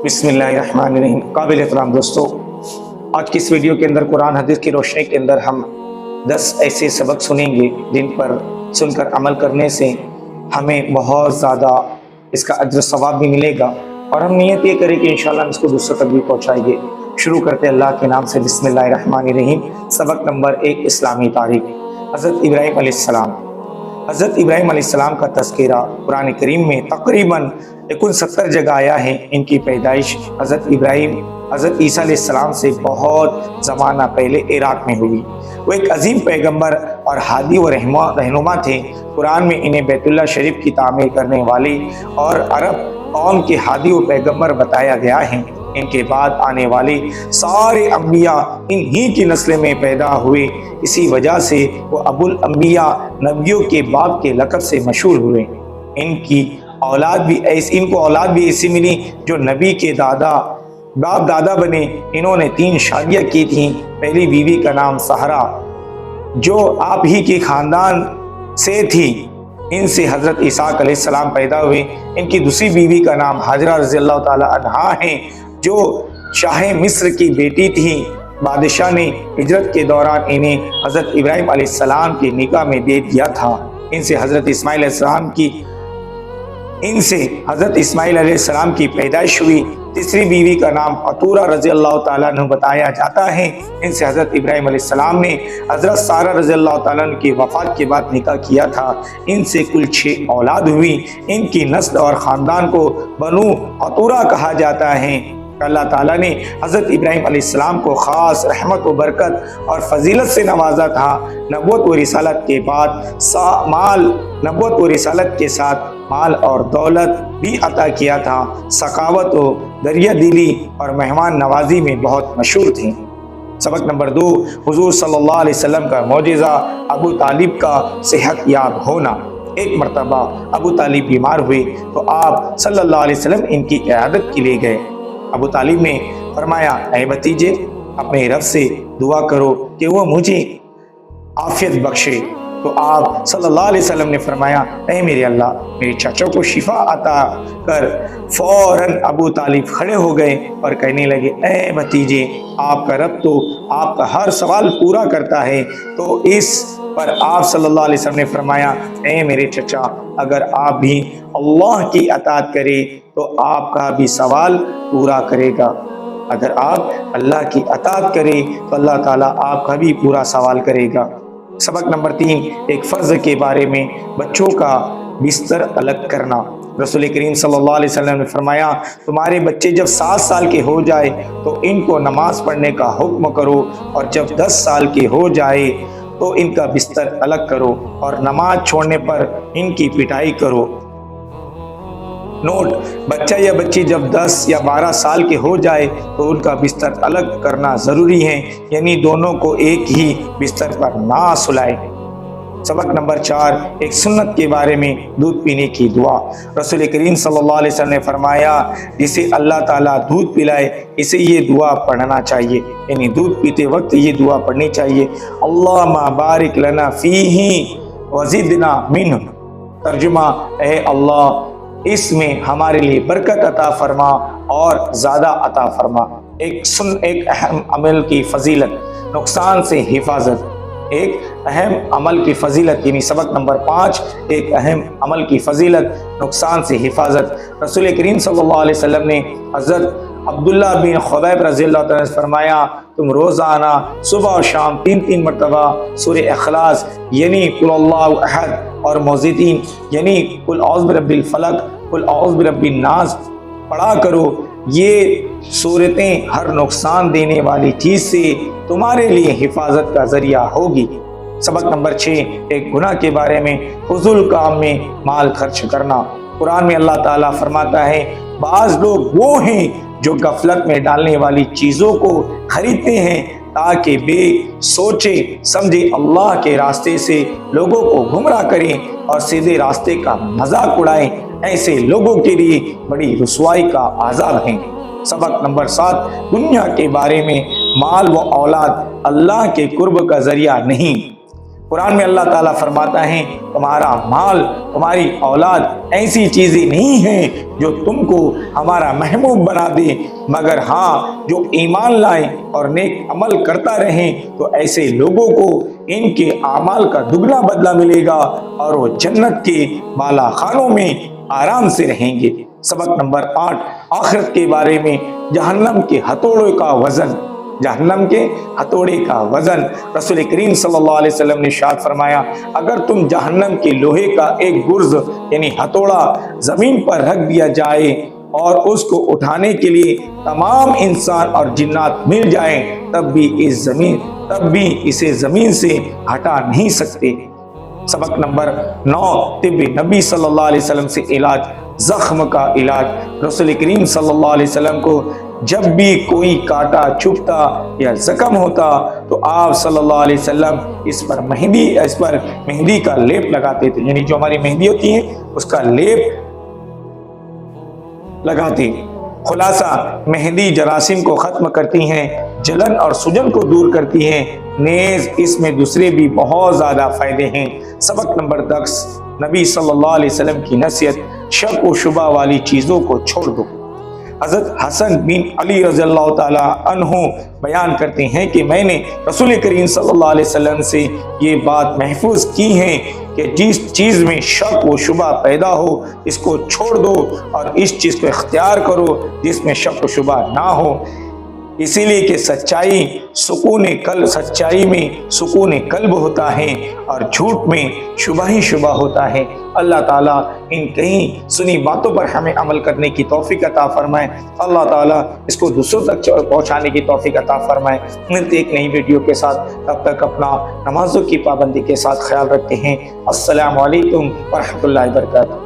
بسم اللہ الرحمن الرحیم۔ قابل احترام دوستو، آج کی اس ویڈیو کے اندر قرآن حدیث کی روشنی کے اندر ہم 10 ایسے سبق سنیں گے جن پر سن کر عمل کرنے سے ہمیں بہت زیادہ اس کا اجر و ثواب بھی ملے گا، اور ہم نیت یہ کریں کہ انشاءاللہ ہم اس کو دوسروں تک بھی پہنچائیں گے۔ شروع کرتے اللہ کے نام سے، بسم اللہ الرحمن الرحیم۔ سبق نمبر 1، اسلامی تاریخ۔ حضرت ابراہیم علیہ السلام۔ حضرت ابراہیم علیہ السلام کا تذکرہ قرآن کریم میں تقریباً 69 جگہ آیا ہے۔ ان کی پیدائش حضرت ابراہیم حضرت عیسیٰ علیہ السلام سے بہت زمانہ پہلے عراق میں ہوئی۔ وہ ایک عظیم پیغمبر اور ہادی و رہنما تھے۔ قرآن میں انہیں بیت اللہ شریف کی تعمیر کرنے والے اور عرب قوم کے ہادی و پیغمبر بتایا گیا ہے۔ ان کے بعد آنے والے سارے انبیاء انہی کی نسل میں پیدا ہوئے، اسی وجہ سے وہ ابو الانبیاء، نبیوں کے باپ کے لقب سے مشہور ہوئے۔ ان کو اولاد بھی ایسی ملی جو نبی کے باپ دادا بنے۔ انہوں نے 3 شادیاں کی تھیں۔ پہلی بیوی کا نام سہرا جو آپ ہی کے خاندان سے تھی، ان سے حضرت اسحاق علیہ السلام پیدا ہوئے۔ ان کی دوسری بیوی کا نام ہاجرہ رضی اللہ تعالی عنہا ہے جو شاہ مصر کی بیٹی تھی۔ بادشاہ نے ہجرت کے دوران انہیں حضرت ابراہیم علیہ السلام کے نکاح میں دے دیا تھا۔ ان سے حضرت اسماعیل علیہ السلام کی پیدائش ہوئی۔ تیسری بیوی کا نام قطورہ رضی اللہ تعالیٰ عنہ بتایا جاتا ہے۔ ان سے حضرت ابراہیم علیہ السلام نے حضرت سارہ رضی اللہ تعالیٰ عنہ کی وفات کے بعد نکاح کیا تھا۔ ان سے کل 6 اولاد ہوئی۔ ان کی نسل اور خاندان کو بنو قطورہ کہا جاتا ہے۔ اللہ تعالیٰ نے حضرت ابراہیم علیہ السلام کو خاص رحمت و برکت اور فضیلت سے نوازا تھا۔ نبوت و رسالت کے ساتھ مال اور دولت بھی عطا کیا تھا۔ سخاوت و دریا دلی اور مہمان نوازی میں بہت مشہور تھے۔ سبق نمبر 2، حضور صلی اللہ علیہ وسلم کا معجزہ، ابو طالب کا صحت یاب ہونا۔ ایک مرتبہ ابو طالب بیمار ہوئے تو آپ صلی اللہ علیہ وسلم ان کی عیادت کے لیے گئے۔ ابو طالب نے فرمایا، اے بھتیجے، اپنے رب سے دعا کرو کہ وہ مجھے عافیت بخشے۔ تو آپ صلی اللہ علیہ وسلم نے فرمایا، اے میرے اللہ، میرے چاچا کو شفا عطا کر۔ فوراً ابو طالب کھڑے ہو گئے اور کہنے لگے، اے بھتیجے، آپ کا رب تو آپ کا ہر سوال پورا کرتا ہے۔ تو اس پر آپ صلی اللہ علیہ وسلم نے فرمایا، اے میرے چچا، اگر آپ بھی اللہ کی اطاعت کرے تو آپ کا بھی سوال پورا کرے گا۔ اگر آپ اللہ کی اطاعت کریں تو اللہ تعالیٰ آپ کا بھی پورا سوال کرے گا۔ سبق نمبر 3، ایک فرض کے بارے میں، بچوں کا بستر الگ کرنا۔ رسول کریم صلی اللہ علیہ وسلم نے فرمایا، تمہارے بچے جب 7 سال کے ہو جائے تو ان کو نماز پڑھنے کا حکم کرو، اور جب 10 سال کے ہو جائے تو ان کا بستر الگ کرو، اور نماز چھوڑنے پر ان کی پٹائی کرو۔ نوٹ: بچہ یا بچی جب 10 یا 12 سال کے ہو جائے تو ان کا بستر الگ کرنا ضروری ہے، یعنی دونوں کو ایک ہی بستر پر نہ سلائے۔ سبق نمبر 4، ایک سنت کے بارے میں، دودھ پینے کی دعا۔ رسول کریم صلی اللہ علیہ وسلم نے فرمایا، جسے اللہ تعالیٰ دودھ پلائے اسے یہ دعا پڑھنا چاہیے، یعنی دودھ پیتے وقت یہ دعا پڑھنی چاہیے، اللہم بارک لنا فیہ وزدنا منہ۔ ترجمہ: اے اللہ، اس میں ہمارے لیے برکت عطا فرما اور زیادہ عطا فرما۔ ایک اہم عمل کی فضیلت، نقصان سے حفاظت۔ ایک اہم عمل کی فضیلت، یعنی سبق نمبر 5، ایک اہم عمل کی فضیلت، نقصان سے حفاظت۔ رسول کریم صلی اللہ علیہ وسلم نے حضرت عبداللہ بن خبیب رضی اللہ تعالیٰ نے فرمایا، تم روزانہ صبح و شام 3 مرتبہ سورہ اخلاص یعنی قل اللہ احد، اور موذتین یعنی قل اعوذ برب الفلق، قل اعوذ برب الناس پڑھا کرو۔ یہ صورتیں ہر نقصان دینے والی چیز سے تمہارے لیے حفاظت کا ذریعہ ہوگی۔ سبق نمبر 6، ایک گناہ کے بارے میں، فضول کام میں مال خرچ کرنا۔ قرآن میں اللہ تعالیٰ فرماتا ہے، بعض لوگ وہ ہیں جو غفلت میں ڈالنے والی چیزوں کو خریدتے ہیں تاکہ بے سوچے سمجھے اللہ کے راستے سے لوگوں کو گمراہ کریں اور سیدھے راستے کا مذاق اڑائیں۔ ایسے لوگوں کے لیے بڑی رسوائی کا عذاب ہے۔ سبق نمبر 7، دنیا کے بارے میں، مال و اولاد اللہ کے قرب کا ذریعہ نہیں۔ قرآن میں اللہ تعالیٰ فرماتا ہے تمہارا مال تمہاری اولاد ایسی چیزیں نہیں ہیں جو تم کو ہمارا محبوب بنا دے، مگر ہاں جو ایمان لائیں اور نیک عمل کرتا رہیں تو ایسے لوگوں کو ان کے اعمال کا دگنا بدلہ ملے گا اور وہ جنت کے بالا خانوں میں آرام سے رہیں گے۔ سبق نمبر 8 آخرت کے بارے میں، جہنم کے ہتھوڑے کا وزن۔ جہنم کے ہتھوڑے کا وزن، رسول کریم صلی اللہ علیہ وسلم نے ارشاد فرمایا اگر تم جہنم کے لوہے کا ایک گرز یعنی ہتھوڑا زمین پر رکھ دیا جائے اور اس کو اٹھانے کے لیے تمام انسان اور جنات مل جائیں تب بھی اسے زمین سے ہٹا نہیں سکتے۔ سبق نمبر 9 طب نبی صلی اللہ علیہ وسلم سے علاج، زخم کا علاج۔ رسول کریم صلی اللہ علیہ وسلم کو جب بھی کوئی کاٹا چبھتا یا زخم ہوتا تو آپ صلی اللہ علیہ وسلم اس پر مہندی کا لیپ لگاتے تھے، یعنی جو ہماری مہندی ہوتی ہے اس کا لیپ لگاتے۔ خلاصہ مہندی جراثیم کو ختم کرتی ہیں، جلن اور سجن کو دور کرتی ہیں، نیز اس میں دوسرے بھی بہت زیادہ فائدے ہیں۔ سبق نمبر 10 نبی صلی اللہ علیہ وسلم کی نصیحت، شک و شبہ والی چیزوں کو چھوڑ دو۔ حضرت حسن بن علی رضی اللہ تعالیٰ عنہ بیان کرتے ہیں کہ میں نے رسول کریم صلی اللہ علیہ وسلم سے یہ بات محفوظ کی ہے کہ جس چیز میں شک و شبہ پیدا ہو اس کو چھوڑ دو اور اس چیز کو اختیار کرو جس میں شک و شبہ نہ ہو، اسی لیے کہ سچائی میں سکون قلب ہوتا ہے اور جھوٹ میں شبہ ہی شبہ ہوتا ہے۔ اللہ تعالیٰ ان کہیں سنی باتوں پر ہمیں عمل کرنے کی توفیق عطا فرمائے، اللہ تعالیٰ اس کو دوسروں تک پہنچانے کی توفیق عطا فرمائے۔ ملتے ایک نئی ویڈیو کے ساتھ، تب تک اپنا نمازوں کی پابندی کے ساتھ خیال رکھتے ہیں۔ السلام علیکم ورحمۃ اللہ وبرکاتہ۔